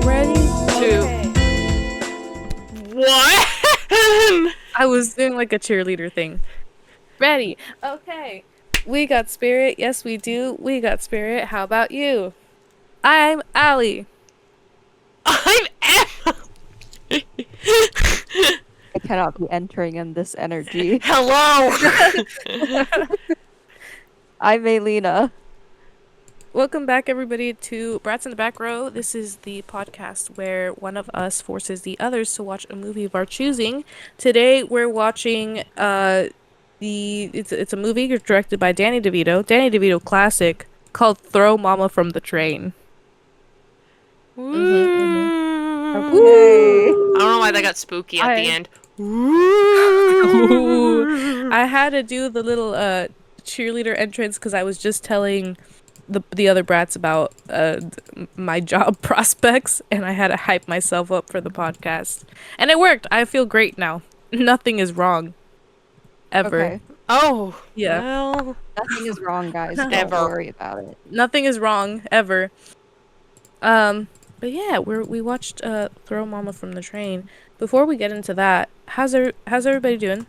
3, Ready? 2. Okay. What? I was doing like a cheerleader thing. Ready? Okay. We got spirit. Yes, we do. We got spirit. How about you? I'm Allie. I'm Emma. I cannot be entering in this energy. Hello. I'm Elena. Welcome back, everybody, to Brats in the Back Row. This is the podcast where one of us forces the others to watch a movie of our choosing. Today, we're watching it's a movie directed by Danny DeVito classic called "Throw Mama from the Train." Okay. I don't know why that got spooky at the end. I had to do the little cheerleader entrance because I was just telling the other brats about my job prospects, and I had to hype myself up for the podcast, and it worked. I feel great now. Nothing is wrong, ever. Okay. Oh, Yeah. well. Nothing is wrong, guys. Don't Ever. worry about it. Nothing is wrong ever. But yeah, we watched Throw Mama from the Train. Before we get into that, how's everybody doing?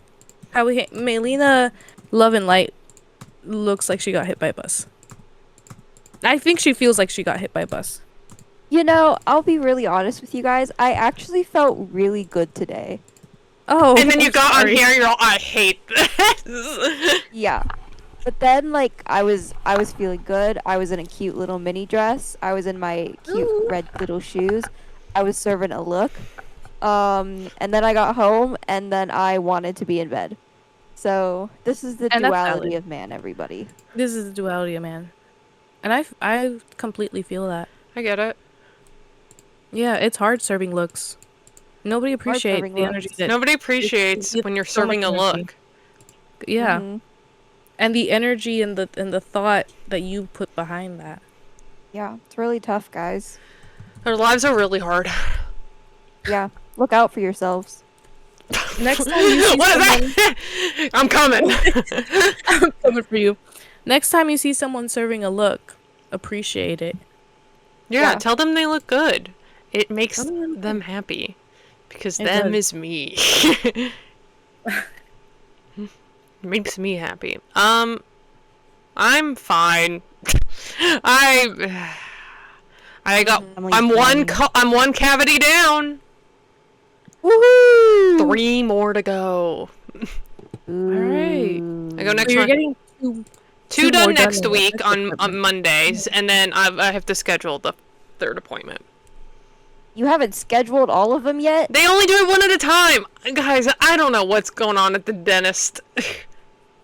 Melina Love and Light looks like she got hit by a bus. I think she feels like she got hit by a bus. You know, I'll be really honest with you guys. I actually felt really good today. Oh, And then you I'm got sorry. on here, you're all, I hate this. Yeah. But then, like, I was feeling good. I was in a cute little mini dress. I was in my cute red little shoes. I was serving a look. And then I got home, and then I wanted to be in bed. So this is the And that's duality valid. of man, everybody. This is the duality of man. And I completely feel that. I get it. Yeah, it's hard serving looks. Nobody appreciates serving the looks. energy that Nobody appreciates it's when you're so much serving a energy. look. yeah. Mhm. And the energy and the thought that you put behind that. Yeah, it's really tough, guys. Their lives are really hard. Yeah, look out for yourselves. Next time you see What is someone, that? I'm coming. I'm coming for you. Next time you see someone serving a look, appreciate it. Yeah, Yeah. tell them they look good. It makes Tell them they look them happy. Because It them does. is me. Makes me happy. I'm fine. I got. Emily's I'm one cavity down. Woohoo! 3 more to go. Alright. I go next So you're month. getting 2 2 done more next in the week next on department. Mondays, and then I have to schedule the 3rd appointment. You haven't scheduled all of them yet? They only do it one at a time, guys. I don't know what's going on at the dentist.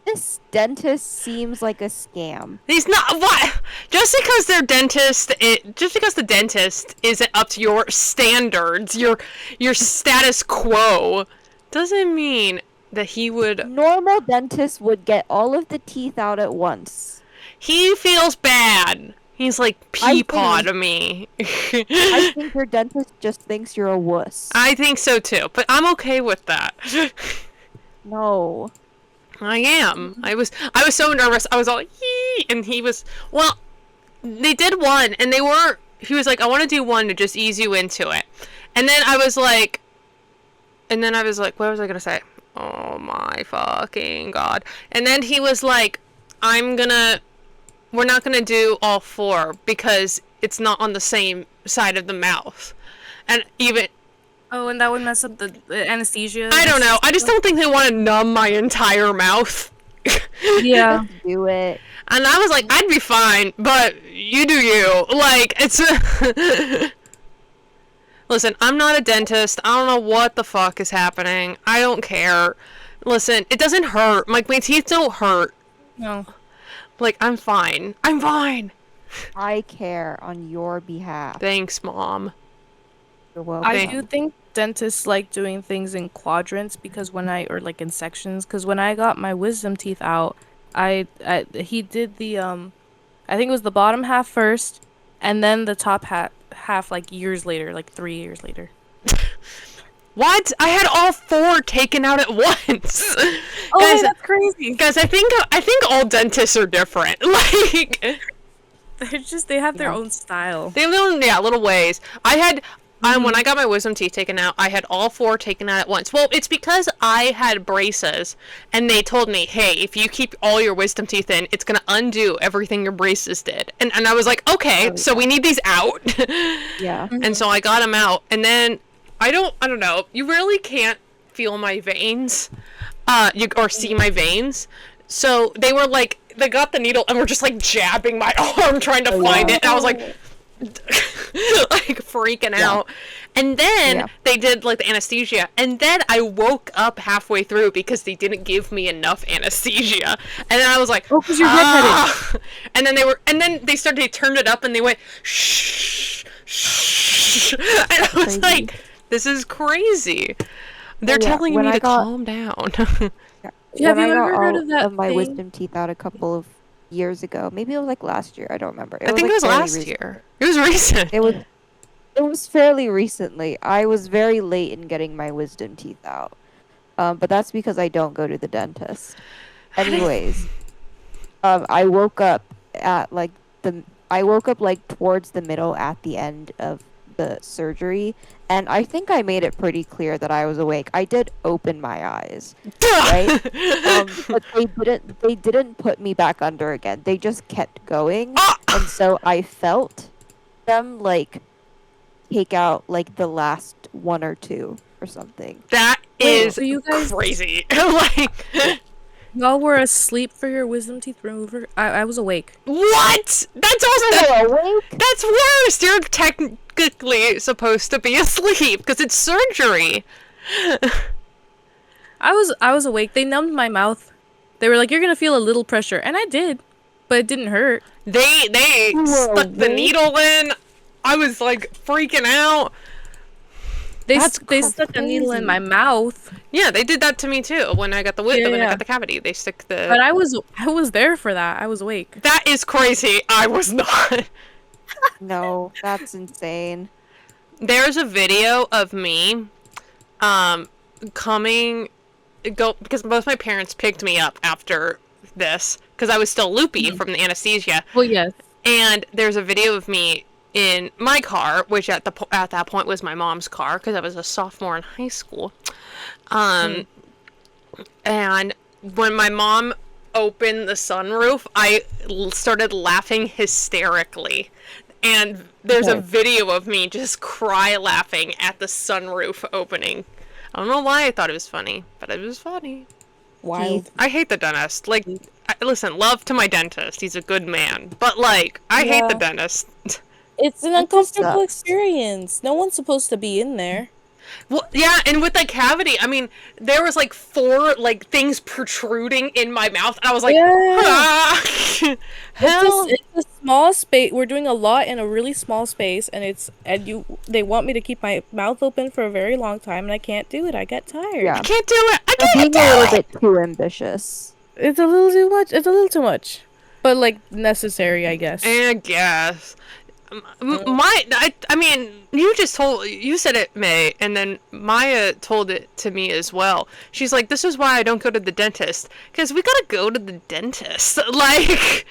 This dentist seems like a scam. He's not. What? Just because they're dentist, just because the dentist isn't up to your standards, your status quo, doesn't mean that he would. Normal dentists would get all of the teeth out at once. He feels bad. He's like I think- peapod to me. I think your dentist just thinks you're a wuss. I think so too, but I'm okay with that. No. I am. I was so nervous. I was all yee, and he was. Well, they did one, and they weren't. He was like, "I want to do one to just ease you into it," and then I was like, what was I gonna say? Oh my fucking god! And then he was like, we're not gonna do all 4 because it's not on the same side of the mouth, and even. Oh, and that would mess up the anesthesia. I don't know. I just don't think they want to numb my entire mouth. Yeah. Do it. And I was like, I'd be fine, but you do you. Like, it's Listen, I'm not a dentist. I don't know what the fuck is happening. I don't care. Listen, it doesn't hurt. Like, my teeth don't hurt. No. Like, I'm fine. I'm fine. I care on your behalf. Thanks, Mom. You're welcome. I do think dentists like doing things in quadrants because or like in sections, because when I got my wisdom teeth out, he did the I think it was the bottom half first, and then the top half like years later, like 3 years later. What? I had all 4 taken out at once. Oh, Guys, that's crazy. guys, I think all dentists are different. Like, they have their Yeah. own style. They have little ways. I had when I got my wisdom teeth taken out, I had all 4 taken out at once. Well, it's because I had braces, and they told me, hey, if you keep all your wisdom teeth in, it's gonna undo everything your braces did. And I was like, okay, Oh, so we need these out. Yeah. And so I got them out, and then I don't know. You really can't feel my veins, or see my veins. So they were like, they got the needle and were just like jabbing my arm trying to find it, and I was like, like freaking out. And then they did like the anesthesia, and then I woke up halfway through because they didn't give me enough anesthesia, and then I was like, Oh, because you're redheaded. and then they started, they turned it up, and they went shh, shh, and I was Crazy. like, this is crazy. They're Yeah, telling when me I to got- calm down. Yeah, have When you I got ever heard all of that my thing? wisdom teeth out a couple of years ago, maybe it was like last year. I don't remember. I think it was fairly last recent. year. It was recent. It was fairly recently. I was very late in getting my wisdom teeth out. But that's because I don't go to the dentist. Anyways, I woke up at like towards the middle at the end of the surgery, and I think I made it pretty clear that I was awake. I did open my eyes, right? But they didn't put me back under again. They just kept going, and so I felt them like take out like the last 1 or 2 or something. That Wait, is so you guys- crazy. Like, Y'all were asleep for your wisdom teeth remover? I was awake. what? That's Awake? that's worse. You're technically supposed to be asleep because it's surgery. I was awake. They numbed my mouth. They were like, "You're gonna feel a little pressure," and I did, but it didn't hurt. They You were stuck the awake? needle in. I was like freaking out. They That's they stuck a needle in my mouth, Yeah, they did that to me too when I got the when I Yeah. got the cavity. They stick the. but I was there for that. I was awake. That is crazy. I was not. No, that's insane. There's a video of me, because both my parents picked me up after this because I was still loopy from the anesthesia. Well, yes. And there's a video of me in my car, which at that point was my mom's car because I was a sophomore in high school. And when my mom opened the sunroof, I started laughing hysterically. And there's a video of me just cry laughing at the sunroof opening. I don't know why I thought it was funny, but it was funny. Wild. I hate the dentist. Like, listen, love to my dentist. He's a good man. But, like, I hate the Yeah. dentist. It's an That just uncomfortable sucks. experience. No one's supposed to be in there. Well, yeah, and with the cavity, I mean, there was, like, 4, like, things protruding in my mouth. And I was like, Yeah. ah! Hell. It's a small space. We're doing a lot in a really small space, and they want me to keep my mouth open for a very long time, and I can't do it. I get tired. Yeah. I can't do it. I They're can't being a do little it. bit too ambitious. It's a little too much. It's a little too much, but like necessary, I guess. I guess. I mean, you said it, May, and then Maya told it to me as well. She's like, this is why I don't go to the dentist, because we gotta go to the dentist. Like,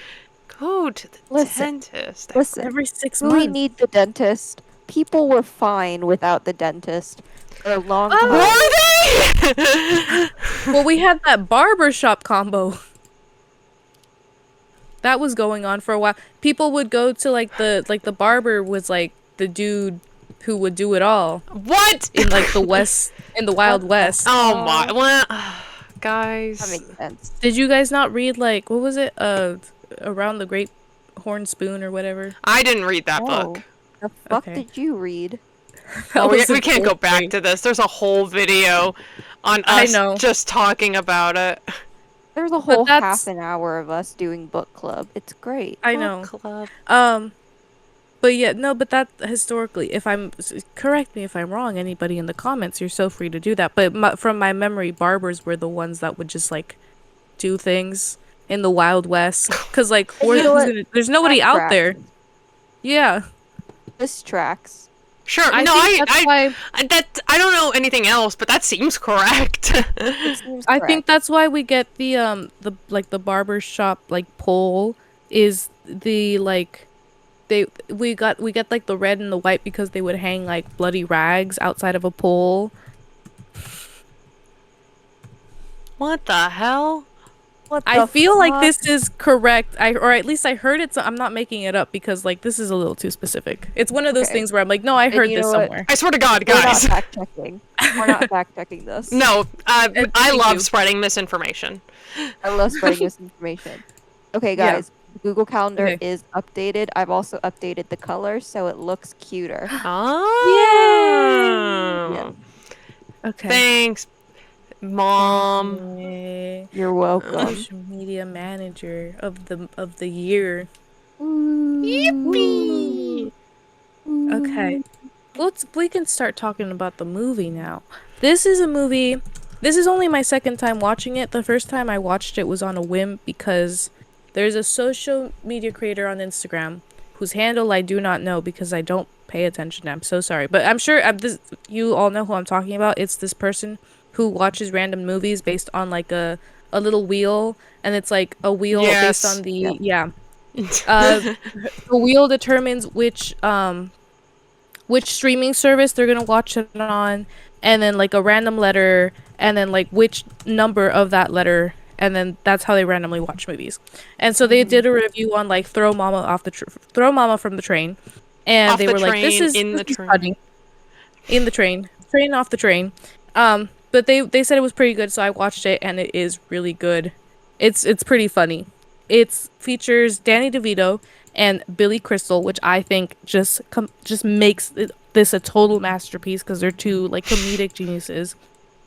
go to the dentist. Listen, Every 6 we months. need the dentist. People were fine without the dentist for a long time. Were they? Well, we had that barber shop combo. That was going on for a while. People would go to the barber was like the dude who would do it all What? in like the West, in the Wild West. Oh my, well, That guys. makes sense. Did you guys not read like what was it? Around the Great Horn Spoon or whatever. I didn't read that Oh, book. the fuck Okay. did you read? Oh, we, was we in can't go fourth back grade. to this. There's a whole video on I us know. just talking about it. There's a whole that's- half an hour of us doing book club. It's great. I know. Book club. But yeah, no, but that historically, correct me if I'm wrong, anybody in the comments, you're so free to do that. But from my memory, barbers were the ones that would just like do things in the Wild West, because like And you know what? there's nobody That out tracks. there. Yeah, This tracks. Sure. I no, think that's why I don't know anything else, but that seems correct. It seems I correct. think that's why we get the barber shop like pole is the like we get like the red and the white because they would hang like bloody rags outside of a pole. What the hell? What I the feel like fuck? this is correct. Or at least I heard it. So I'm not making it up because like this is a little too specific. It's one of those Okay. things where I'm like, no, I And heard you this know what? somewhere. I swear to God, We're not guys. fact checking. We're not fact checking this. No, I Thank love you. spreading misinformation. I love spreading misinformation. Okay, Yeah. guys. The Google Calendar Okay. is updated. I've also updated the color so it looks cuter. Oh. Okay. Thanks, Mom. Yay. You're welcome. Social media manager of the year. Yippee! Okay. We can start talking about the movie now. This is a movie. This is only my second time watching it. The first time I watched it was on a whim because there's a social media creator on Instagram whose handle I do not know because I don't pay attention. I'm so sorry. But I'm sure you all know who I'm talking about. It's this person who watches random movies based on like a little wheel, and it's like a wheel based Yes. on the the wheel determines which streaming service they're gonna watch it on, and then like a random letter, and then like which number of that letter, and then that's how they randomly watch movies. And so they did a review on like Throw Mama from the Train, and Off they the were like, "This train, is in the this is train." funny." In the train, off the train. But they said it was pretty good, so I watched it, and it is really good. It's pretty funny. It features Danny DeVito and Billy Crystal, which I think just makes this a total masterpiece because they're two like comedic geniuses.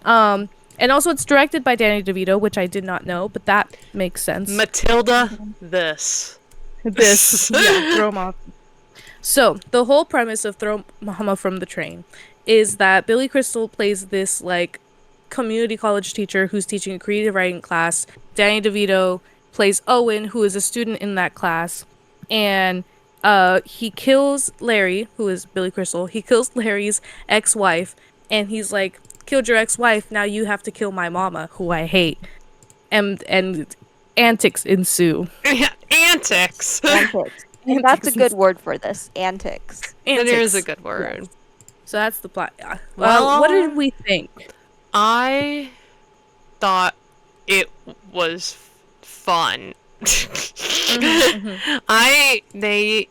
And also it's directed by Danny DeVito, which I did not know, but that makes sense. Matilda, this. Throw Mama. So the whole premise of Throw Mama from the Train is that Billy Crystal plays this like community college teacher who's teaching a creative writing class. Danny DeVito plays Owen, who is a student in that class, and he kills Larry, who is Billy Crystal. He kills Larry's ex-wife, and he's like, "Killed your ex-wife, now you have to kill my mama, who I hate." And antics ensue. Antics. Antics. And that's a good word for this. Antics. That is a good word. Yes. So that's the plot. Yeah. Well, What did we think? I thought it was fun. They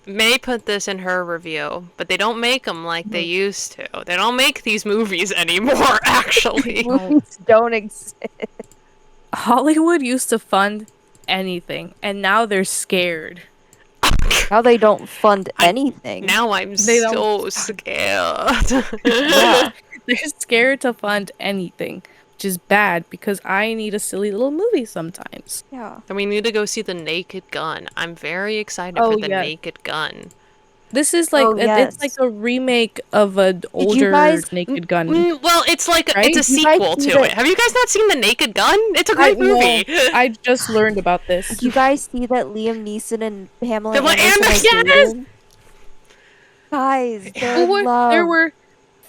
may put this in her review, but they don't make them like they used to. They don't make these movies anymore, actually. Movies don't exist. Hollywood used to fund anything, and now they're scared. Now they don't fund anything. Now I'm They so don't- scared. Yeah. They're scared to fund anything, which is bad because I need a silly little movie sometimes. Yeah. And we need to go see The Naked Gun. I'm very excited Oh, for The yes. Naked Gun. This is like Oh, yes. it's like a remake of an older guys- Naked Gun. Well, it's like Right? it's a You guys sequel see to that- it. Have you guys not seen The Naked Gun? It's a great movie. I just learned about this. Did you guys see that Liam Neeson and Pamela Pamela Anderson Anderson, are yes! dating? Guys, they're There in were, love. there were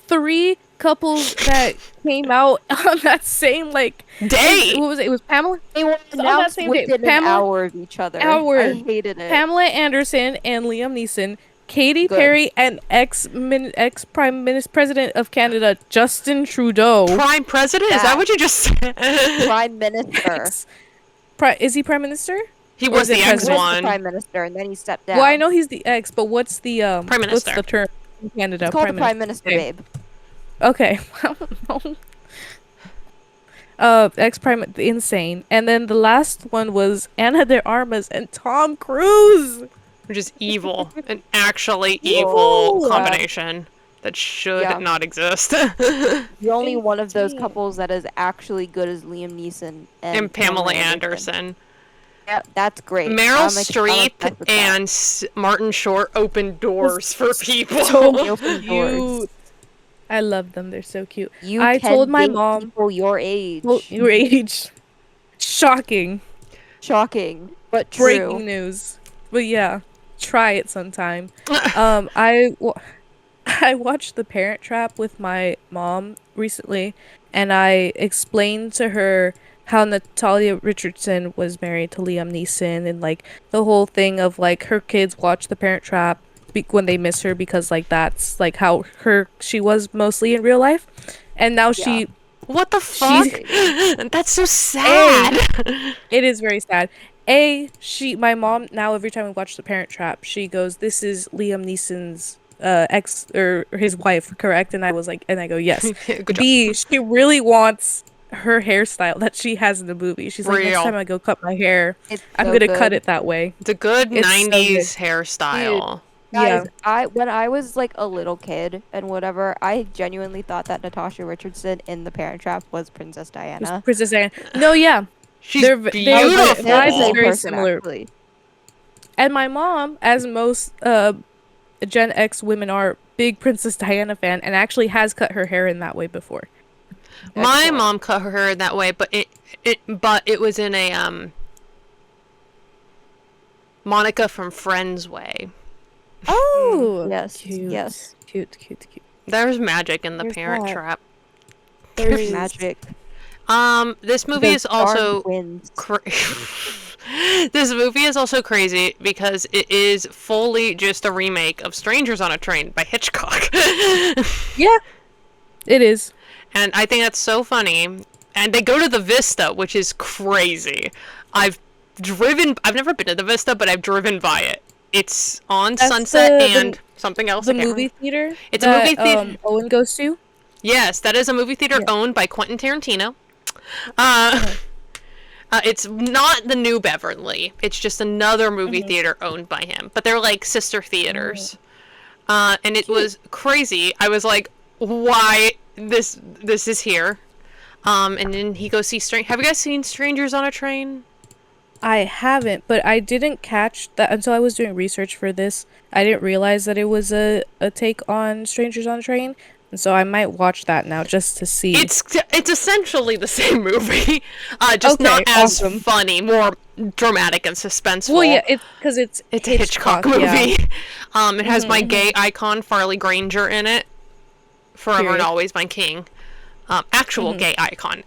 3 couples that came out on that same like Day. What was it? It was Pamela. They were that announced same day, within an Pamela- hour of each other. Hour. I hated it. Pamela Anderson and Liam Neeson, Katy Good. Perry, and ex Prime Minister President of Canada Justin Trudeau. Prime President? Is that what you just said? Prime Minister. Is he Prime Minister? He Or was is it the He ex was president? the one. Prime Minister, and then he stepped down. Well, I know he's the ex, but what's the Prime What's Minister. the term in Canada? It's called a Prime Minister, Okay. babe. Okay. Ex Prime insane, and then the last one was Ana de Armas and Tom Cruise. Which is evil. An actually evil Whoa. combination that should Yeah. not exist. The only one of those 18. couples that is actually good is Liam Neeson and Pamela Anderson. Yeah, that's great. Meryl I'm Streep obsessed with that. and Martin Short opened doors for people. They open doors. Cute. I love them. They're so cute. You I can told my date mom- people your age. Well, your age. Shocking. Shocking, but true. Breaking news. But yeah, try it sometime. I watched The Parent Trap with my mom recently, and I explained to her how Natalia Richardson was married to Liam Neeson, and like the whole thing of like her kids watch The Parent Trap when they miss her because like that's like how she was mostly in real life, and now Yeah. What the fuck? That's so sad. It is very sad. My mom now every time we watch The Parent Trap, she goes, "This is Liam Neeson's ex or his wife, correct?" And I was like, and I go, "Yes." Good job. B, she really wants her hairstyle that she has in the movie. She's like, next Real. time I go cut my hair, It's I'm so gonna cut good. it that way. It's a good It's so 90s good. hairstyle. Guys, Yeah. when I was like a little kid and whatever, I genuinely thought that Natasha Richardson in The Parent Trap was Princess Diana. Princess Diana. No, yeah. She's They're beautiful. vibes They're the are same very person, similar. actually. And my mom, as most Gen X women are, big Princess Diana fan, and actually has cut her hair in that way before. My Excellent. mom cut her hair that way, but it was in a Monica from Friends way. Oh, Yes, cute. yes. Cute. There's magic in The There's Parent that. Trap. There's magic. This movie The is also darn winds. this movie is also crazy because it is fully just a remake of Strangers on a Train by Hitchcock. Yeah, it is. And I think that's so funny. And they go to the Vista, which is crazy. I've never been to the Vista, but I've driven by it. It's on That's Sunset the and something else. The I can't movie remember. theater. It's a that, movie theater. Owen goes to. Yes, that is a movie theater Yeah. owned by Quentin Tarantino. It's not the New Beverly. It's just another movie theater owned by him. But they're like sister theaters. And it was crazy. I was like, why this is here? And then he goes see Have you guys seen Strangers on a Train? I haven't, but I didn't catch that until I was doing research for this. I didn't realize that it was a take on Strangers on a Train, and so I might watch that now just to see. It's essentially the same movie, just Okay, not as awesome. funny, more dramatic and suspenseful. Well, yeah, it's because it's a Hitchcock movie. Yeah. It has my gay icon Farley Granger in it. Forever Period. and always my king. Actual gay icon.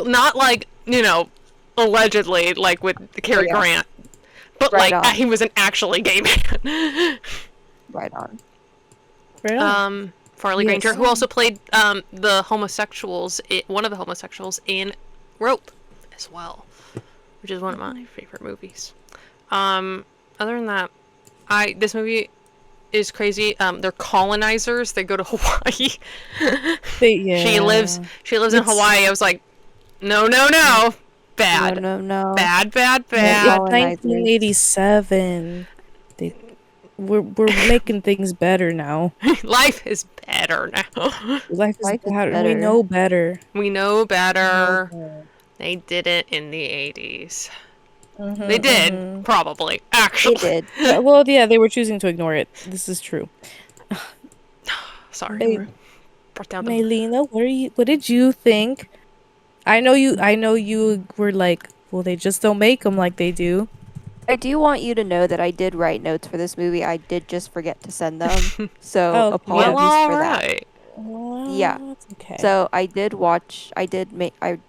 Not like, allegedly, like with Cary Grant. But Right like, on. he was an actually gay man. Right on. Right on. Farley Yes. Granger, who also played the homosexuals, one of the homosexuals in Rope as well, which is one of my favorite movies. Other than that, this movie is crazy. They're colonizers. They go to Hawaii. Yeah. She lives in Hawaii. I was like, no. Bad. No. Bad. Yeah, Colonizers. 1987. We're making things better now. Life is better now. Life is Life is better. We better. know better. We know better. They did it in the 80s. They did, probably. Actually. They did. Yeah, well, yeah, they were choosing to ignore it. This is true. Sorry. They- Brought down the... Melina, what did you think? I know you were like, well, they just don't make them like they do. I do want you to know that I did write notes for this movie. I did just forget to send them. So Oh, apologies well, for that. alright. Well, Yeah. that's okay. So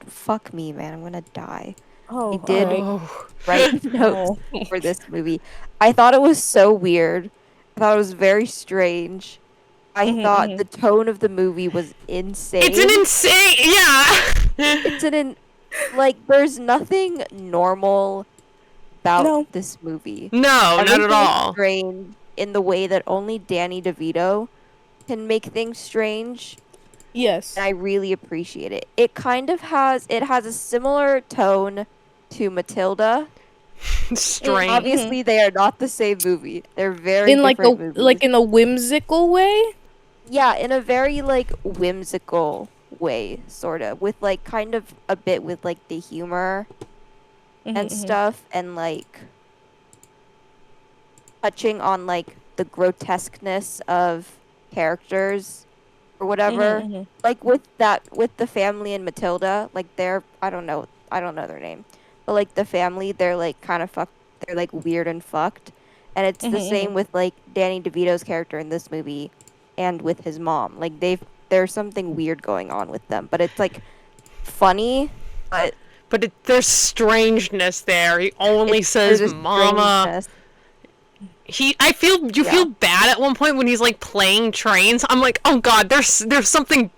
fuck me, man. I'm gonna die. oh, I did alright. Oh. write notes for this movie. I thought it was so weird. I thought it was very strange. I thought the tone of the movie was insane. It's an insane... Yeah! there's nothing normal about No. this movie. No, not Everything at is all. strange in the way that only Danny DeVito can make things strange. Yes. And I really appreciate it. It has a similar tone to Matilda. Strange. Obviously, they are not the same movie. They're very In like different movies. in a whimsical way. Yeah, in a very like whimsical way, sort of, with like kind of a bit with like the humor and stuff, and like touching on like the grotesqueness of characters or whatever. Like with the family in Matilda, like I don't know their name, but like the family, they're like kind of fucked. They're like weird and fucked, and it's the same with like Danny DeVito's character in this movie, and with his mom. Like there's something weird going on with them, but it's like funny, but But there's strangeness there. He only says There's a "mama." strangeness. I feel you Yeah. feel bad at one point when he's like playing trains. I'm like, oh god, there's something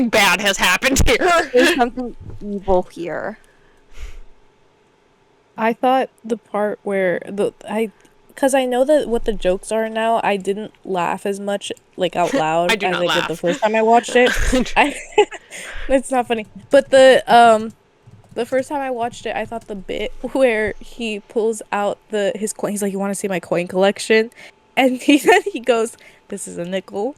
bad has happened here. There's something evil here. I thought the part where because I know that what the jokes are now, I didn't laugh as much like out loud I do as not I did laugh. the first time I watched it. It's not funny, but the first time I watched it, I thought the bit where he pulls out his coin, he's like, "You want to see my coin collection?" And then he goes, "This is a nickel.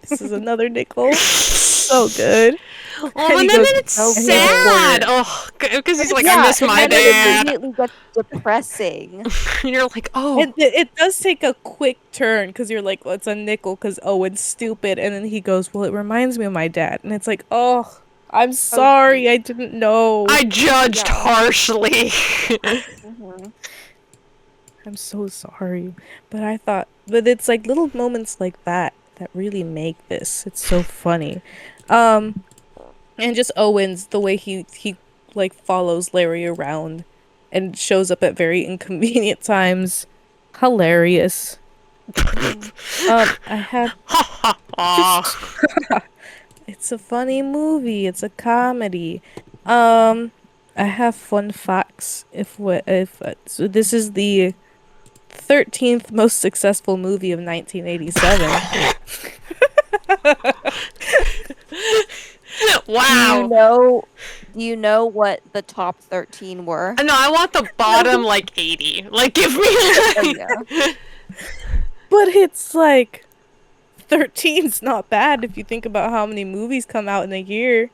This is another nickel." So good. Well, And he and then goes, it's "Oh, sad. Oh, because he's like, I Yeah, miss and my then dad. it immediately gets depressing. And you're like, oh, It does take a quick turn because you're like, well, it's a nickel because Owen's stupid. And then he goes, well, it reminds me of my dad. And it's like, oh, I'm sorry. I didn't know. I judged Yeah. harshly. Mhm. I'm so sorry. But it's like little moments like that really make this. It's so funny. And just Owen's, the way he like follows Larry around and shows up at very inconvenient times. Hilarious. I have Aw. it's a funny movie. It's a comedy. I have fun facts. So this is the 13th most successful movie of 1987. Wow. Do you know what the top 13 were? No, I want the bottom like 80. Like, give me. Oh, yeah. But it's like 13's not bad if you think about how many movies come out in a year.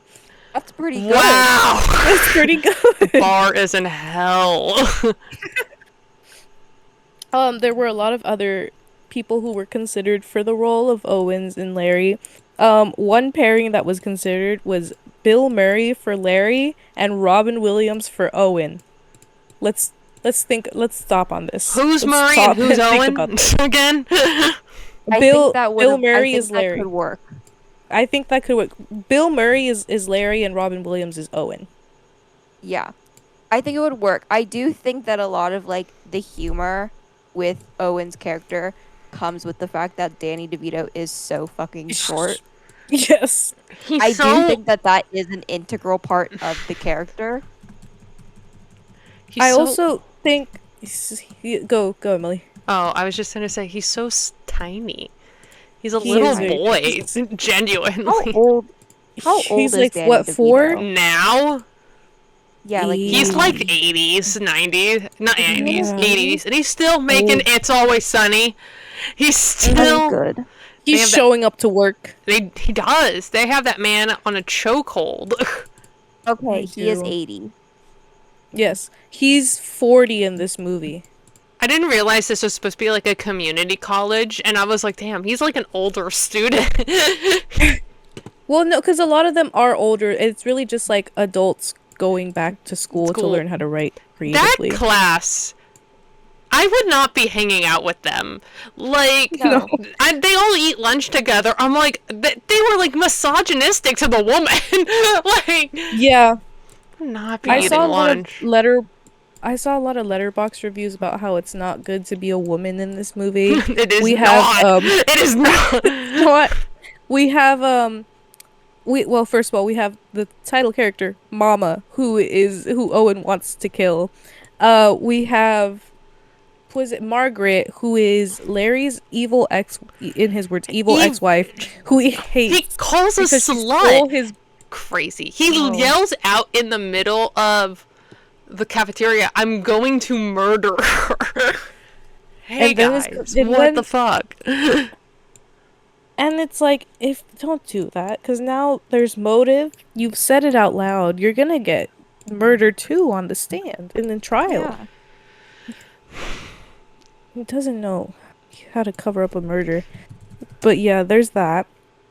That's pretty good. Wow. That's pretty good. Bar is in hell. There were a lot of other people who were considered for the role of Owens and Larry. One pairing that was considered was Bill Murray for Larry and Robin Williams for Owen. Let's stop on this. Who's Let's Murray stop and who's think Owen about this. again? Bill Murray is that Larry. could work. I think that could work. Bill Murray is Larry and Robin Williams is Owen. Yeah. I think it would work. I do think that a lot of like the humor with Owen's character comes with the fact that Danny DeVito is so fucking short. Yes. I do think that is an integral part of the character. I also think go Emily. Oh, I was just gonna say he's so tiny. He's a He little is very- boy, genuinely. How old He's is like Danny what, DeVito? 4? Now Yeah, like He's he's now. like 80s, 90s, not 80s, Yeah. 80s, and he's still making Old. It's Always Sunny. He's Oh, still good. He's have that- showing up to work. he does. They have that man on a chokehold. Okay, I he is do. 80. Yes. He's 40 in this movie. I didn't realize this was supposed to be like a community college, and I was like, damn, he's like an older student. Well, no, because a lot of them are older. It's really just like adults going back to school to School. learn how to write That creatively. class, I would not be hanging out with them. Like, No. they all eat lunch together. I'm like, they were like misogynistic to the woman. Like, Yeah. not be I eating saw a lot lunch. of Letterboxd reviews about how it's not good to be a woman in this movie. It is we not. have It is not. what? We have well, first of all, we have the title character, Momma, who Owen wants to kill. We have Margaret, who is Larry's evil ex-wife, who he hates. He calls a because she slut. stole his Crazy. He Oh. yells out in the middle of the cafeteria, I'm going to murder her. Hey And then guys, and what then- the fuck? And it's like, don't do that, because now there's motive. You've said it out loud. You're gonna get murdered too on the stand in the trial. Yeah. He doesn't know how to cover up a murder. But yeah, there's that.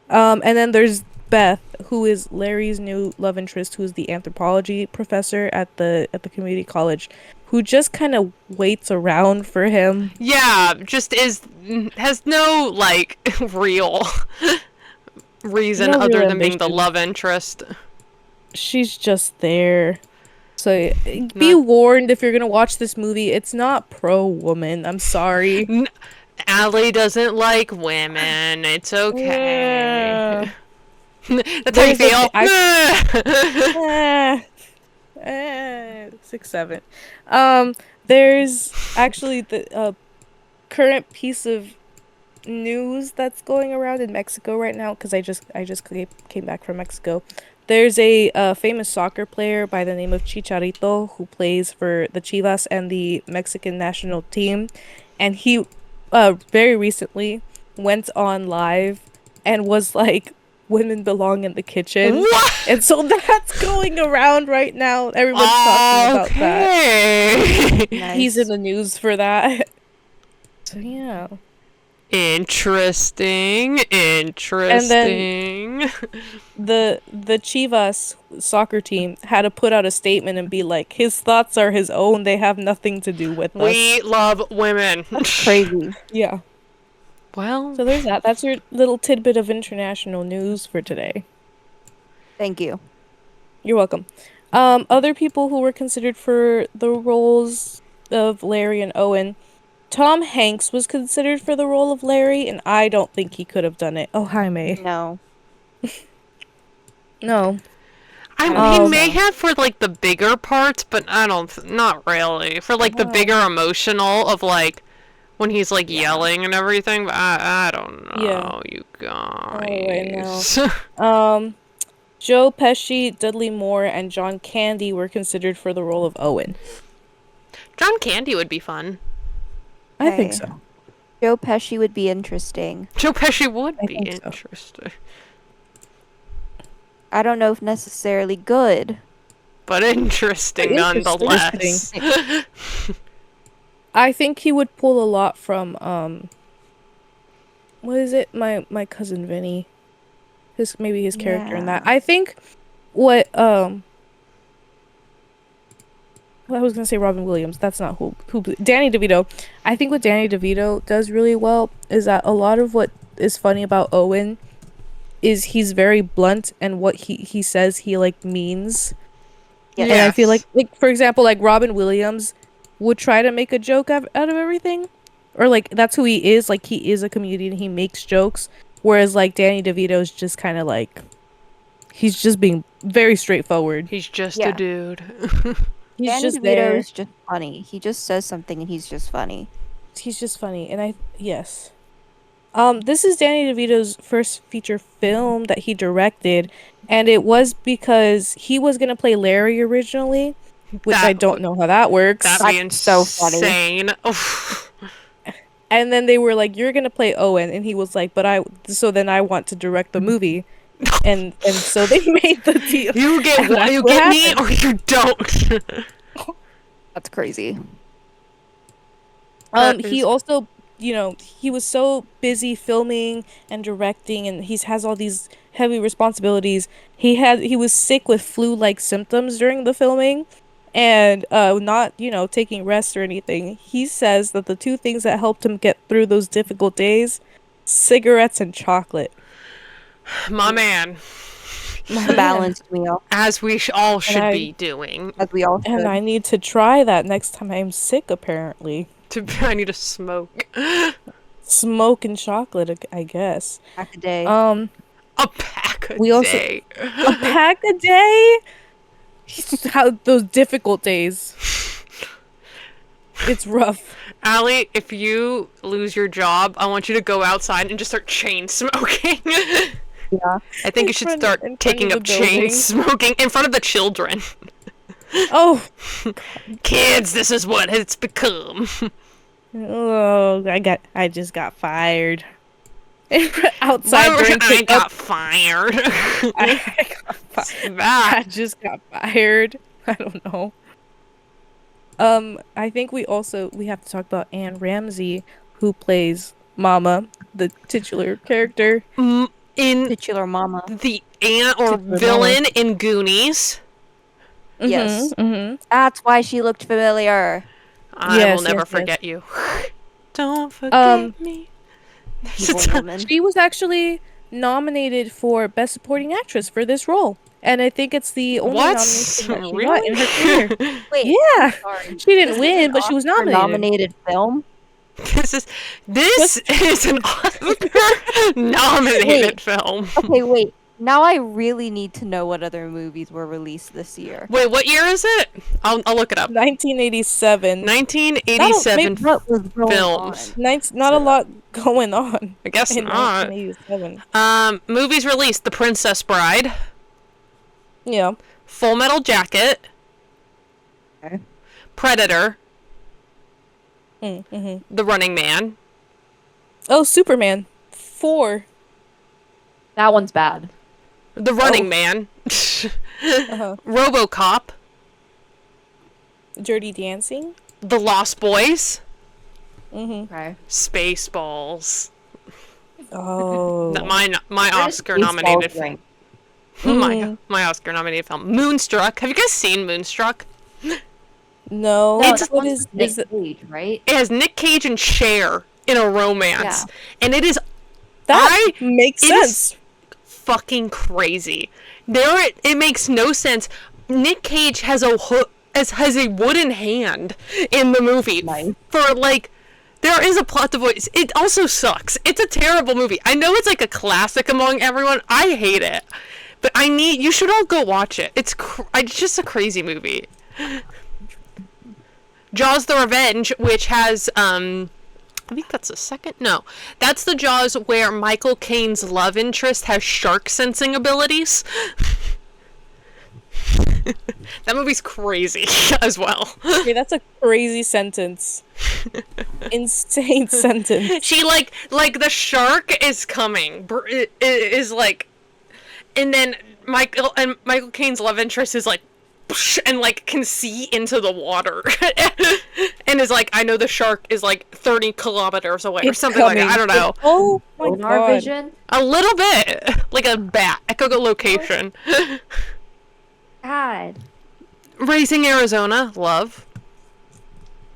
And then there's Beth, who is Larry's new love interest, who's the anthropology professor at the community college, who just kind of waits around for him. Yeah, just has no like real reason No other real than being the ambition. love interest. She's just there. So be warned if you're gonna watch this movie, it's not pro-woman. I'm sorry. Allie doesn't like women. It's okay. That's how you feel. 6-7. There's actually the current piece of news that's going around in Mexico right now because I just came back from Mexico. There's a famous soccer player by the name of Chicharito who plays for the Chivas and the Mexican national team, and he very recently went on live and was like, "Women belong in the kitchen," What? and so that's going around right now. Everyone's talking about that. Nice. He's in the news for that. So yeah. Interesting. The Chivas soccer team had to put out a statement and be like, his thoughts are his own. They have nothing to do with us. We love women. Crazy. Yeah. Well, So there's that. That's your little tidbit of international news for today. Thank you. You're welcome. Other people who were considered for the roles of Larry and Owen. Tom Hanks was considered for the role of Larry, and I don't think he could have done it. Oh, hi, May. No. No. he may have for like the bigger parts, but not really. For like the bigger emotional of like when he's like yelling and everything, but I don't know, you guys. Joe Pesci, Dudley Moore, and John Candy were considered for the role of Owen. John Candy would be fun. I think so. Joe Pesci would be interesting. Joe Pesci would be think so. interesting. I don't know if necessarily good. But interesting nonetheless. I think he would pull a lot from what is it? My cousin Vinny. His character in that. I think what I was gonna say Robin Williams. That's not who Danny DeVito. I think what Danny DeVito does really well is that a lot of what is funny about Owen is he's very blunt, and what he says he like means. Yes. And I feel like for example, like Robin Williams would try to make a joke out of everything, or like that's who he is. Like he is a comedian. He makes jokes, whereas like Danny DeVito's just kind of like he's just being very straightforward. He's just a dude. He's Danny just DeVito there. is just funny. He just says something and he's just funny. He's just funny, and yes. This is Danny DeVito's first feature film that he directed, and it was because he was gonna play Larry originally, which I don't know how that works. That'd be so funny. Insane. And then they were like, "You're gonna play Owen," and he was like, so then I want to direct the movie." and so they made the deal. You get me or you don't. That's crazy. He also, he was so busy filming and directing, and has all these heavy responsibilities. He was sick with flu-like symptoms during the filming, and not taking rest or anything. He says that the two things that helped him get through those difficult days, cigarettes and chocolate. My man. Balanced meal. As we all should be doing. As we all should. And I need to try that next time I'm sick, apparently. I need to smoke. Smoke and chocolate, I guess. Pack a day. A pack a day. A pack a day? How those difficult days. It's rough. Allie, if you lose your job, I want you to go outside and just start chain smoking. Yeah. I think you should start taking up chain smoking in front of the children. Oh. Kids, this is what it's become. Oh, I just got fired. Outside drinking. I got fired. I just got fired. I don't know. I think we have to talk about Anne Ramsey, who plays Mama, the titular character. Titular Mama. The aunt or villain in Goonies. Yes. Mm-hmm. That's why she looked familiar. I will never forget you. Don't forget me. Evil woman. She was actually nominated for Best Supporting Actress for this role. and I think it's the only What? nomination that she got Really? in her career. Wait, Yeah, sorry. she didn't This is win, an but she was Oscar nominated. nominated film. This is an Oscar nominated Wait. film. Okay, wait. Now I really need to know what other movies were released this year. Wait, what year is it? I'll look it up. 1987. 1987 What was going films. on? Not a lot going on I guess in not. 1987. Movies released: The Princess Bride, Yeah. Full Metal Jacket, Okay. Predator, Mm-hmm. The Running Man, Oh, Superman 4. That one's bad. The Running Oh. Man, Uh-huh. RoboCop, Dirty Dancing. The Lost Boys, Mm-hmm. Okay. Spaceballs. Oh. My Oscar nominated film. Mhm. My Oscar nominated film. Moonstruck. Have you guys seen Moonstruck? No. It's- What is Nick it? Cage, right? It has Nick Cage and Cher in a romance, Yeah. and it is That makes it is- sense. fucking crazy. It makes no sense. Nick Cage has has a wooden hand in the movie Nice. for like. There is a plot device. It also sucks. It's a terrible movie. I know it's like a classic among everyone. I hate it, but you should all go watch it. It's just a crazy movie. Jaws: The Revenge, which has I think that's the second. No, that's the Jaws where Michael Caine's love interest has shark sensing abilities. That movie's crazy as well. Okay, that's a crazy sentence. Insane sentence. She like the shark is coming. Is like, and then Michael Caine's love interest is like, and like can see into the water, and is like, I know the shark is like 30 kilometers away or It's something like that. I coming. don't know. Oh my Sonar god. vision. A little bit like a bat echolocation. God. Raising Arizona, love.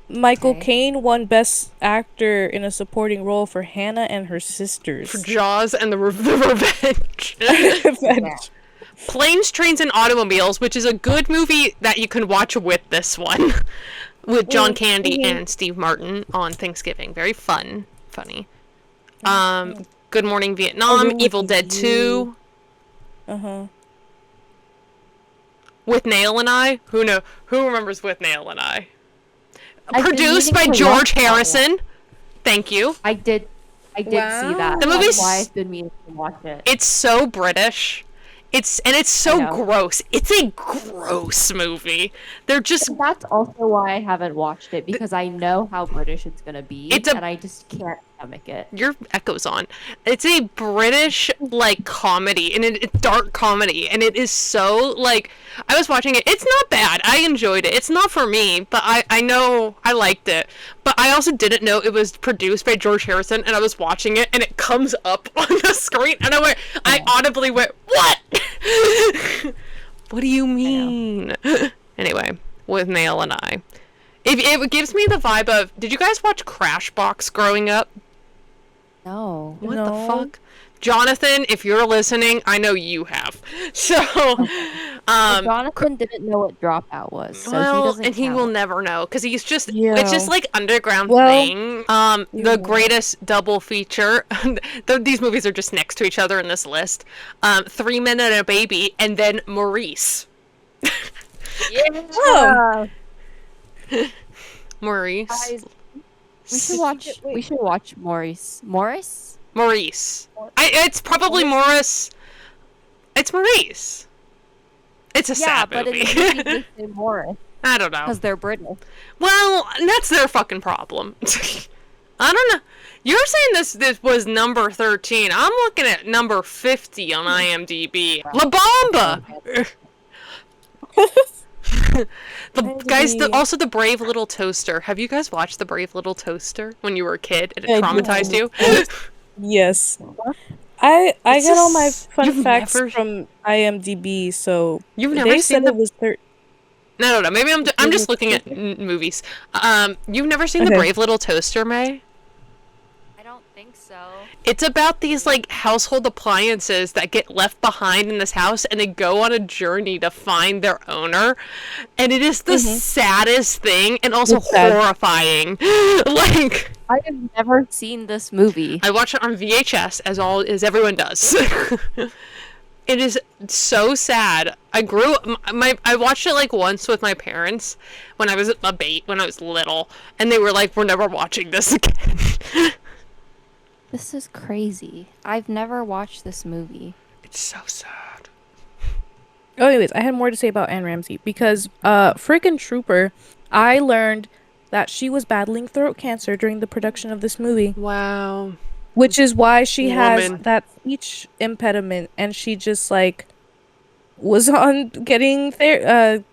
Michael Okay. Caine won Best Actor in a Supporting Role for Hannah and Her Sisters. For Jaws and the Revenge. Revenge. Planes, Trains, and Automobiles, which is a good movie that you can watch with this one. With John Candy and Steve Martin on Thanksgiving. Very funny. Good Morning Vietnam, With Evil Dead 2, Uh-huh. With Nail and I. Who remembers With Nail and I? I've been Produced meaning by to George watch that one. Harrison. Thank you. I did see that. The movie's- That's why I've been meaning to watch it. It's so British. It's so I know. gross. It's a gross movie. They're just And that's also why I haven't watched it, because I know how British it's gonna be, and I just can't stomach it. your echo's on. It's a British like comedy, and it's dark comedy, and it is so like I was watching it. It's not bad. I enjoyed it. It's not for me, but I know I liked it. But I also didn't know it was produced by George Harrison, and I was watching it, and it comes up on the screen, and I audibly went, "What? What do you mean?" Anyway, With Nail and I. It gives me the vibe of. Did you guys watch Crashbox growing up? No. What the No. fuck? Jonathan, if you're listening, I know you have. So, Jonathan didn't know what Dropout was, so he well, doesn't and he count. will never know because he's just Yeah. it's just like underground Well, thing. The yeah. greatest double feature. These movies are just next to each other in this list. 3 Men and a Baby, and then Maurice. Oh. Maurice. Guys, we should watch Maurice. Maurice. It's probably Morris. It's Maurice. It's a Yeah, sad but movie. in the movie they say Morris I don't know. because they're British. Well, that's their fucking problem. I don't know. You're saying this was number 13. I'm looking at number 50 on IMDb. La Bamba! Also the Brave Little Toaster. Have you guys watched the Brave Little Toaster when you were a kid and it I traumatized you? Yes. I It's get all my just- fun you've facts never- from IMDb, so You've never they seen said the... it was No. Maybe I'm just looking at movies. You've never seen the Okay. Brave Little Toaster, May? I don't think so. It's about these like household appliances that get left behind in this house, and they go on a journey to find their owner, and it is the saddest thing and also It's sad. horrifying. Like, I have never seen this movie. I watch it on VHS as everyone does. It is so sad. I watched it like once with my parents when I was when I was little, and they were like, "We're never watching this again." This is crazy. I've never watched this movie. It's so sad. Oh, anyways, I had more to say about Anne Ramsey because, freaking Trooper, I learned that she was battling throat cancer during the production of this movie, Wow. which is why she has Woman. that speech impediment, and she just like was on getting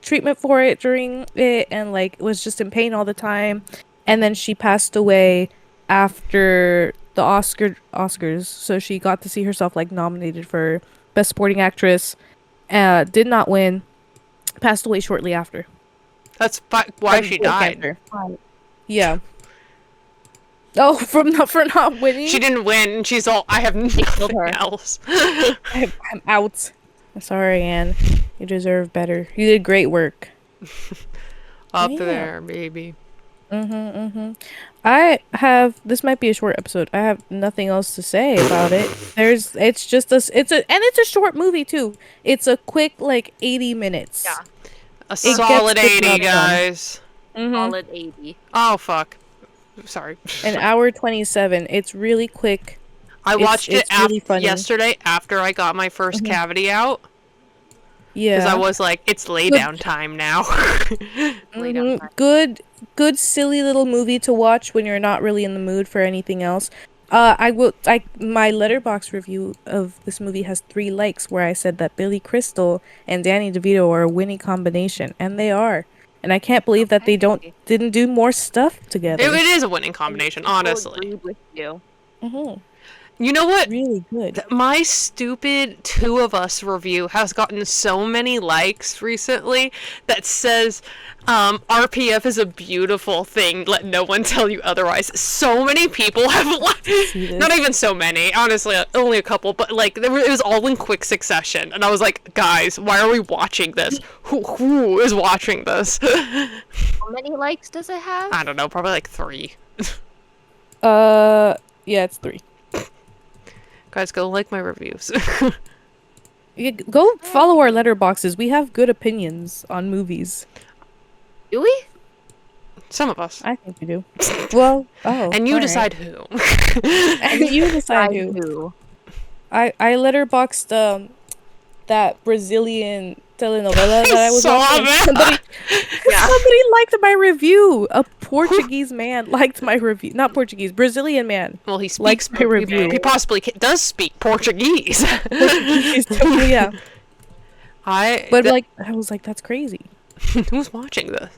treatment for it during it, and like was just in pain all the time, and then she passed away after the Oscars, so she got to see herself like nominated for Best Supporting Actress. Did not win. Passed away shortly after. That's why From she throat died. cancer. Yeah. Oh, for not winning. She didn't win, and she's all, I have killed nothing her. else. I'm out. Sorry, Anne. You deserve better. You did great work. Up Yeah. there, baby. This might be a short episode. I have nothing else to say about it. It's a short movie too. It's a quick like 80 minutes. Yeah. A gets solid the 80, job done. guys. Solid 80. Oh, fuck. Sorry. An hour 27. It's really quick. I watched it's it really funny. yesterday after I got my first cavity out. Yeah. Because I was like, it's lay down time now. Lay down time. Good silly little movie to watch when you're not really in the mood for anything else. My Letterboxd review of this movie has 3 likes where I said that Billy Crystal and Danny DeVito are a winning combination, and they are. And I can't believe that they didn't do more stuff together. It is a winning combination, honestly. Agreed with you. You know what? Really good. My stupid Two of Us review has gotten so many likes recently that says RPF is a beautiful thing. Let no one tell you otherwise. So many people have not even so many, honestly, only a couple, but like it was all in quick succession, and I was like, guys, why are we watching this? Who is watching this? How many likes does it have? I don't know, probably like 3. Yeah, it's 3. Guys, go like my reviews. Go follow our letterboxes. We have good opinions on movies. Do we? Some of us. I think we do. Well, And you alright. decide who. And you decide who. I letterboxed that Brazilian telenovela that I was saw watching. that. Somebody liked my review. A Portuguese man liked my review. Not Portuguese, Brazilian man. Well, he Likes speaks my review. He possibly does speak Portuguese. Yeah. I was like, that's crazy. who's watching this?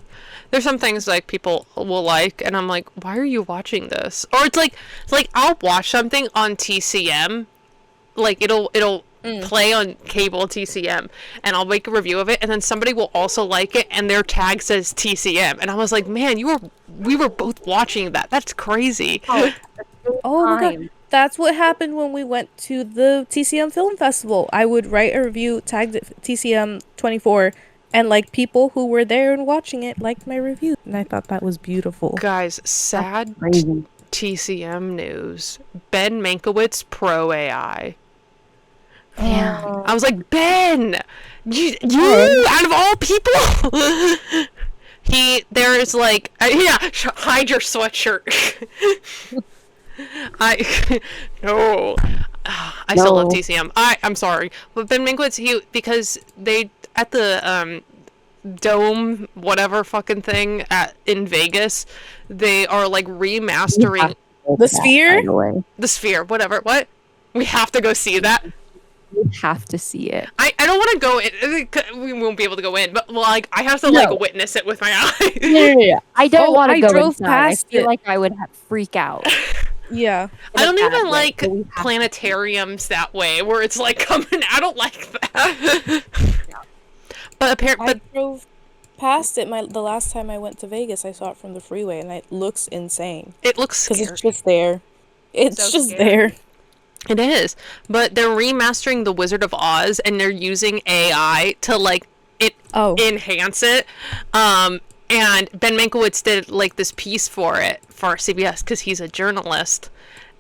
There's some things like people will like, and I'm like, why are you watching this? Or it's like I'll watch something on TCM, like it'll play on cable TCM, and I'll make a review of it, and then somebody will also like it, and their tag says TCM, and I was like, man, we were both watching that. That's crazy. Oh my god. That's what happened when we went to the TCM Film Festival. I would write a review, tagged it TCM 24, and like people who were there and watching it liked my review. And I thought that was beautiful. Guys, sad TCM news. Ben Mankiewicz pro AI. Damn. I was like, Ben, you out of all people. There's like, hide your sweatshirt. No. I still love TCM. I'm sorry, but Ben Mankiewicz, because they at the Dome whatever fucking thing in Vegas, they are like remastering The Sphere? the Sphere, whatever. What? We have to go see that. You have to see it. I don't want to go in. We won't be able to go in, but like I have to like witness it with my eyes. Yeah. I don't want to go drove inside. past I feel it. like I would freak out. Yeah. I don't In a bad even way, like but we have to. planetariums that way, where it's like coming. I don't like that. But apparently, I drove past it the last time I went to Vegas. I saw it from the freeway, and it looks insane. it looks Because scary. it's just there. It's So just scary. there. It is, but they're remastering The Wizard of Oz, and they're using AI to like it Oh. enhance it. And Ben Mankiewicz did like this piece for it for CBS because he's a journalist,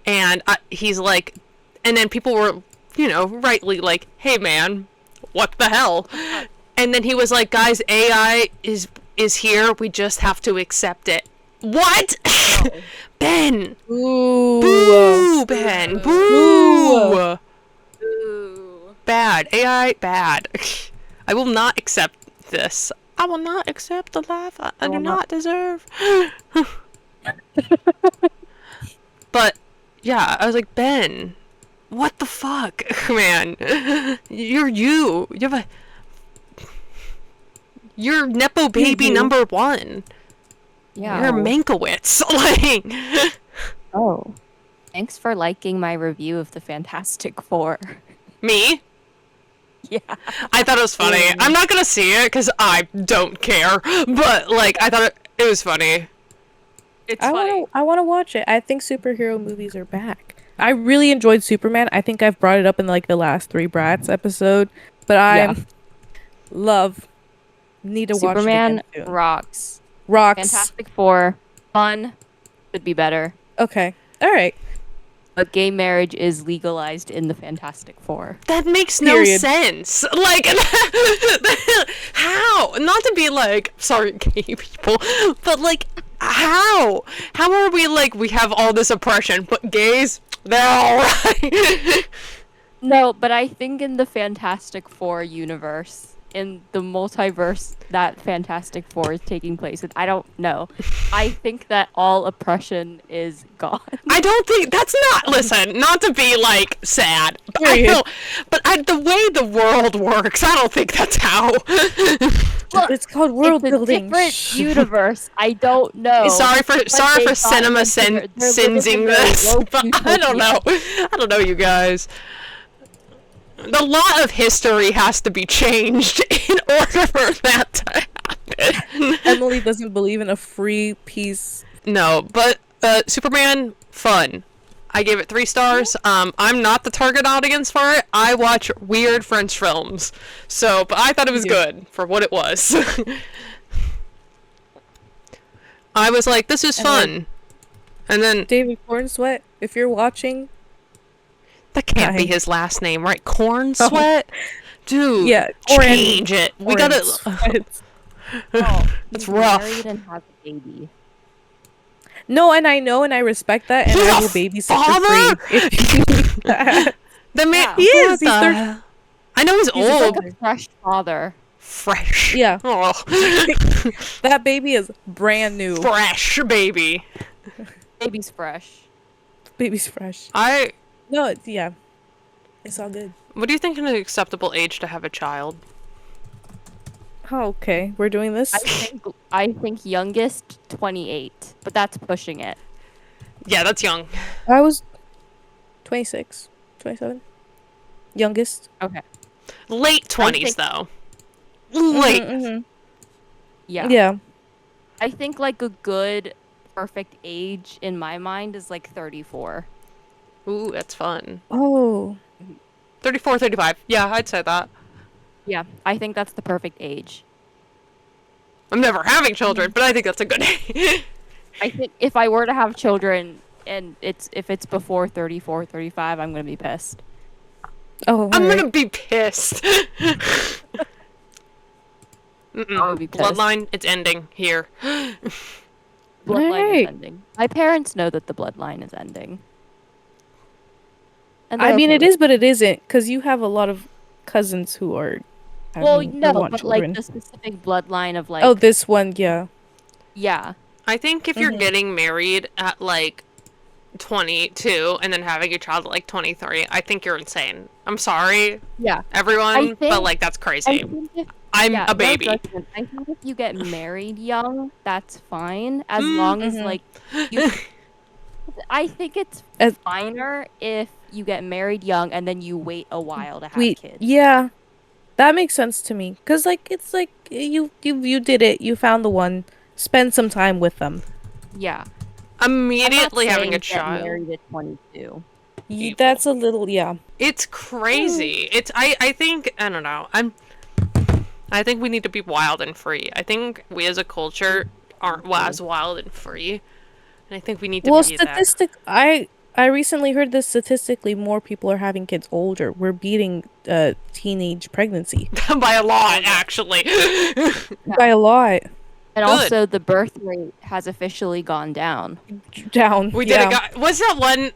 and he's like, and then people were, rightly like, "Hey man, what the hell?" And then he was like, "Guys, AI is here. We just have to accept it." What? Ben. Ooh. Boo, Ben. Boo. Ooh. Bad. AI, bad. I will not accept this. I will not accept the life I do not deserve. But, yeah, I was like, Ben, what the fuck, man? You're you. You're Nepo baby number one. Yeah. You're Mankiewicz. Like, Oh. Thanks for liking my review of the Fantastic Four. me? Yeah. I thought it was funny. I'm not gonna see it because I don't care. But like, I thought it was funny. It's funny. I want to watch it. I think superhero movies are back. I really enjoyed Superman. I think I've brought it up in like the last 3 Brats episode, but I need to watch Superman it again soon. rocks. Rocks. Fantastic Four. Fun. Could be better. Okay. All right. But gay marriage is legalized in the Fantastic Four. That makes no Period. sense. Like, how? Not to be like, sorry, gay people, but like, how? How are we like, we have all this oppression, but gays, they're alright? No, but I think in the Fantastic Four universe, in the multiverse that Fantastic Four is taking place in, I don't know. I think that all oppression is gone. I don't think that's not. Listen, not to be like sad, but Period. the way the world works, I don't think that's how. Look, It's called world it's a building. different universe. I don't know. Sorry for they cinema got into their sensing living their this, woke but I don't know. I don't know, you guys. The law of history has to be changed in order for that to happen. Emily doesn't believe in a free peace. No, but Superman, fun. I gave it 3 stars. I'm not the target audience for it. I watch weird French films. So, but I thought it was good for what it was. I was like, this is fun. And then, David Corn Sweat, if you're watching, that can't be Hi. his last name, right? Corn Sweat? Dude, yeah, change it. We Corn gotta... Sweat. Oh, It's he's rough. Married and have a baby. No, and I know and I respect that, and He's I a will babysit father? for free. If you do that. The man... Yeah. He is, What he's the thir- hell? I know he's he's old. Like a fresh father. Fresh. Yeah. Oh. That baby is brand new. Fresh, baby. Baby's fresh. Baby's fresh. No, yeah. It's all good. What do you think is an acceptable age to have a child? Oh, okay. We're doing this? I think youngest 28, but that's pushing it. Yeah, that's young. I was 26, 27. Youngest. Okay. Late 20s, think- though. Late. Mhm. Yeah. Yeah. I think like a good perfect age in my mind is like 34. Ooh, that's fun. Oh. 34, 35. Yeah, I'd say that. Yeah, I think that's the perfect age. I'm never having children, but I think that's a good age. I think if I were to have children and if it's before 34, 35, I'm going to be pissed. Oh, I'm alright. gonna be pissed. I would be pissed. Bloodline, it's ending here. Bloodline Alright. is ending. My parents know that the bloodline is ending. And I they're mean, okay it with is, but it isn't, because you have a lot of cousins who are. Well, who no, want but children. like the specific bloodline of like. Oh, this one, yeah. Yeah. I think if you're Mhm. getting married at like 22 and then having a child at like 23, I think you're insane. I'm sorry, Yeah. everyone, but think- like that's I crazy. think if, I'm yeah, a baby. No judgment. I think if you get married young, that's fine. As long as Mhm. like you. I think it's As- finer if you get married young and then you wait a while to have kids. Yeah, that makes sense to me. Cause like it's like you did it. You found the one. Spend some time with them. Yeah. I'm not Immediately having a saying get child. married at 22. people. That's a little, yeah. It's crazy. It's I think I don't know. I think we need to be wild and free. I think we as a culture aren't as wild and free. And I think we need to Well, be that. I recently heard this statistically more people are having kids older. We're beating teenage pregnancy By a lot, actually. by a lot. And Good. also, the birth rate has officially gone down. Down. We did it. What's that one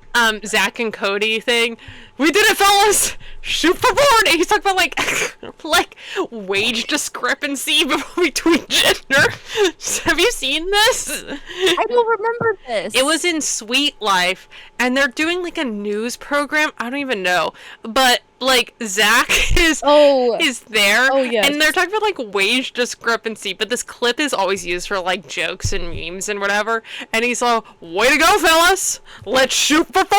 Zach and Cody thing? We did it, fellas. Shoot for 40. He's talking about like wage discrepancy between gender. Have you seen this? I don't remember this. It was in Sweet Life, and they're doing like a news program. I don't even know, but like Zach is there, yes. and they're talking about like wage discrepancy. But this clip is always used for like jokes and memes and whatever. And he's like, "Way to go, fellas! Let's shoot for 40."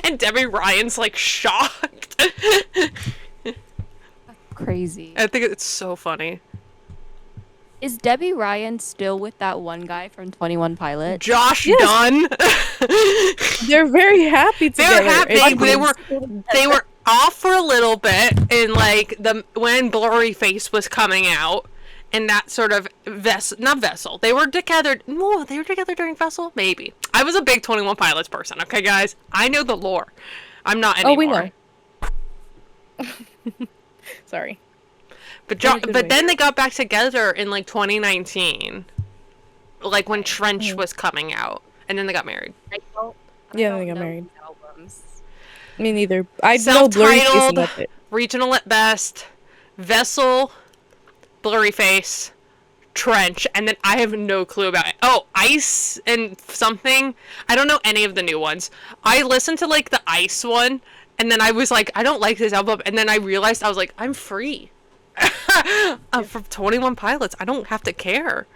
and Debbie Ryan's like shocked. Crazy. I think it's so funny. Is Debbie Ryan still with that one guy from 21 Pilots? Josh Yes. Dunn. They're very happy together. They're happy. They were off for a little bit in like when Blurry Face was coming out, and that sort of not Vessel. They were together. No, they were together during Vessel. Maybe. I was a big 21 Pilots person. Okay, guys, I know the lore. I'm not anymore. Oh, we know. Sorry. But In a good way. then they got back together in like 2019, like when Trench was coming out, and then they got married. Yeah, they got know married. these albums. Me neither. I know Blurry Face and Self-titled, that's it. regional at best, Vessel, Blurry Face, Trench, and then I have no clue about it. Oh, Ice and something. I don't know any of the new ones. I listened to like the Ice one, and then I was like, I don't like this album, and then I realized I was like, I'm free. From 21 Pilots, I don't have to care.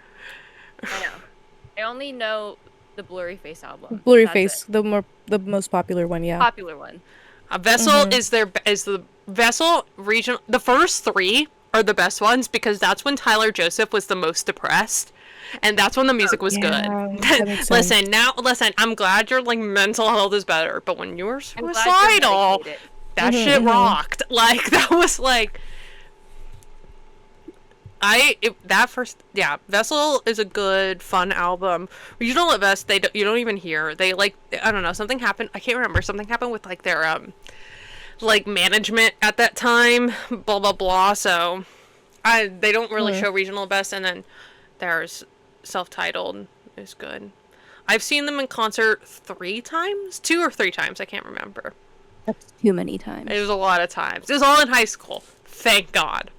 I know. I only know the Blurry Face album. Blurry That's Face, it. the most popular one, yeah. Popular one. Vessel is the Vessel regional. The first three are the best ones because that's when Tyler Joseph was the most depressed, and that's when the music was Yeah, good. that makes sense. Listen. I'm glad your like mental health is better, but when you were I'm glad you're suicidal, medicated. that shit rocked. Like that was like. Vessel is a good, fun album. Regional at best, you don't even hear. They like, I don't know, something happened. I can't remember. Something happened with like their like management at that time. Blah blah blah. So, they don't really show regional at best. And then there's self-titled is good. I've seen them in concert 2 or 3 times. I can't remember. That's too many times. It was a lot of times. It was all in high school. Thank God.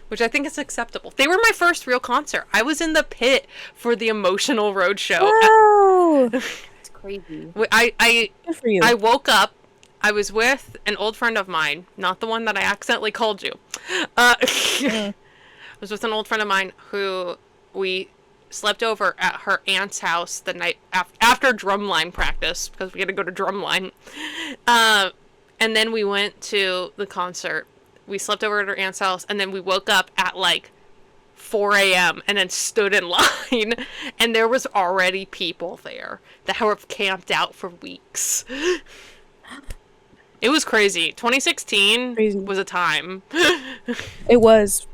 Which I think is acceptable. They were my first real concert. I was in the pit for the Emotional Roadshow. Wow! It's crazy. Good for you. I woke up. I was with an old friend of mine, not the one that I accidentally called you. I was with an old friend of mine who we slept over at her aunt's house the night after drumline practice because we had to go to drumline. And then we went to the concert. We slept over at her aunt's house, and then we woke up at like 4 a.m. and then stood in line, and there was already people there that have camped out for weeks. It was crazy. 2016 was a time. It was.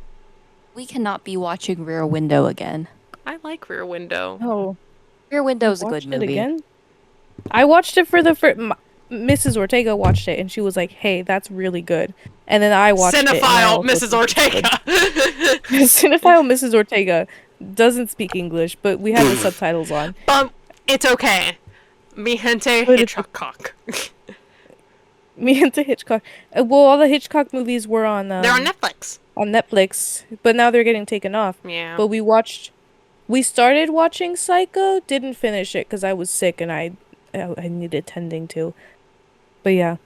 We cannot be watching Rear Window again. I like Rear Window. Oh. Rear Window is a Watched good it movie. again? I watched it for the first... Mrs. Ortega watched it, and she was like, hey, that's really good. And then I watched it. Cinephile Mrs. Ortega. Cinephile Mrs. Ortega doesn't speak English, but we had the subtitles on. It's okay. Mi gente But it's- Hitchcock. Me into Hitchcock. Well, all the Hitchcock movies were on... They're on Netflix. On Netflix, but now they're getting taken off. Yeah. But we started watching Psycho, didn't finish it because I was sick and I needed tending to. But yeah.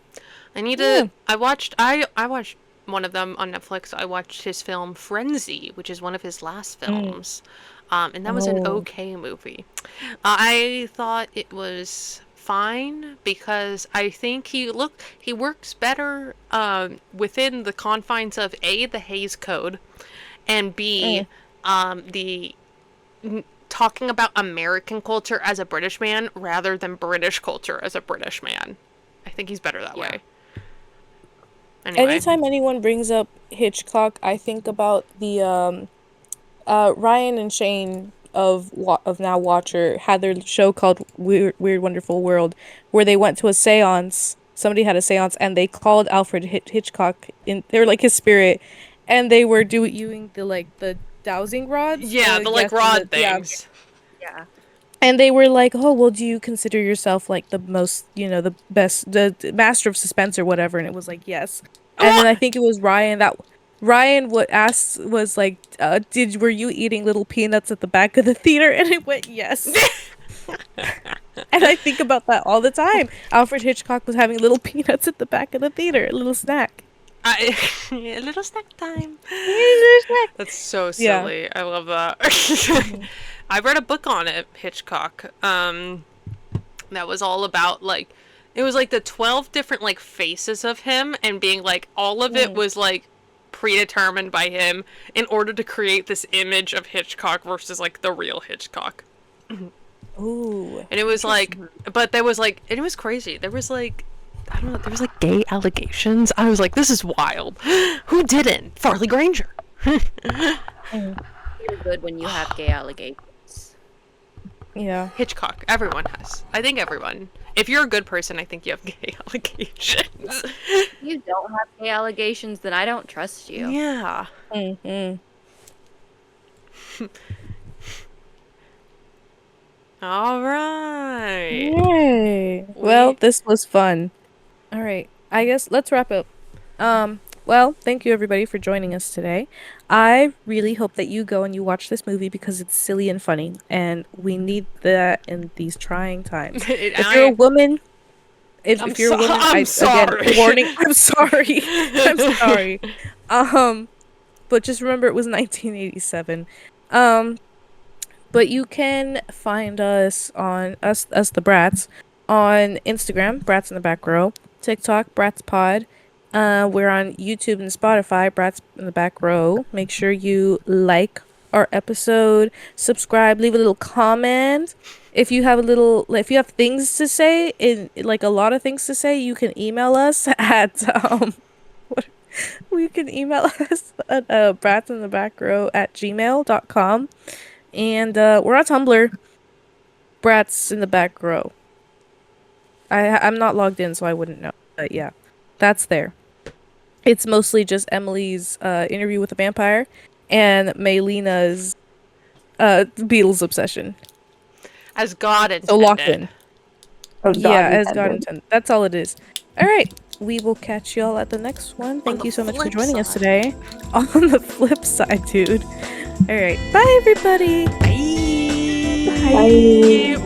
I watched one of them on Netflix. I watched his film Frenzy, which is one of his last films. And that was an okay movie. I thought it was fine because I think he works better within the confines of A, the Hays Code, and B, the talking about American culture as a British man rather than British culture as a British man. I think he's better that way. Anyway. Anytime anyone brings up Hitchcock, I think about the Ryan and Shane of Now Watcher had their show called Weird Wonderful World, where they went to a séance. Somebody had a séance, and they called Alfred Hitchcock in. They were like his spirit, and they were doing the dowsing rods. Yeah, the like rod things. Yeah. And they were like, "Oh, well, do you consider yourself like the most, the best, the master of suspense or whatever?" And it was like, "Yes." And then I think it was Ryan what asked was like, were you eating little peanuts at the back of the theater? And it went, "Yes." And I think about that all the time. Alfred Hitchcock was having little peanuts at the back of the theater, a little snack. A little snack time. That's so silly. Yeah. I love that. I read a book on it, Hitchcock. That was all about it was like the 12 different like faces of him, and being like all of it was like predetermined by him in order to create this image of Hitchcock versus like the real Hitchcock. Ooh. And it was like, but there was like, and it was crazy. There was like, I don't know, there was like gay allegations. I was like, this is wild. Who didn't? Farley Granger. You're good when you have gay allegations. Yeah. Hitchcock. Everyone has. I think everyone. If you're a good person, I think you have gay allegations. If you don't have gay allegations, then I don't trust you. Yeah. Mm-hmm. All right. Yay. Well, this was fun. All right. I guess let's wrap up. Well, thank you everybody for joining us today. I really hope that you go and you watch this movie because it's silly and funny, and we need that in these trying times. If you're a woman, if you're a woman, I'm sorry. Again, warning. I'm sorry. I'm sorry. But just remember it was 1987. But you can find us on us the Brats on Instagram, Brats in the Back Row, TikTok, Brats Pod. We're on YouTube and Spotify, Brats in the Back Row. Make sure you like our episode, subscribe, leave a little comment. If you have things to say, like a lot of things to say, you can email us at you can email us at bratsinthebackrow@gmail.com. And we're on Tumblr, Brats in the Back Row. I'm not logged in, so I wouldn't know. But yeah, that's there. It's mostly just Emily's interview with a vampire and Melina's Beatles obsession. As God intended. So locked in. As God intended. That's all it is. All right. We will catch y'all at the next one. Thank you so much for joining us today. On the flip side, dude. All right. Bye, everybody. Bye. Bye.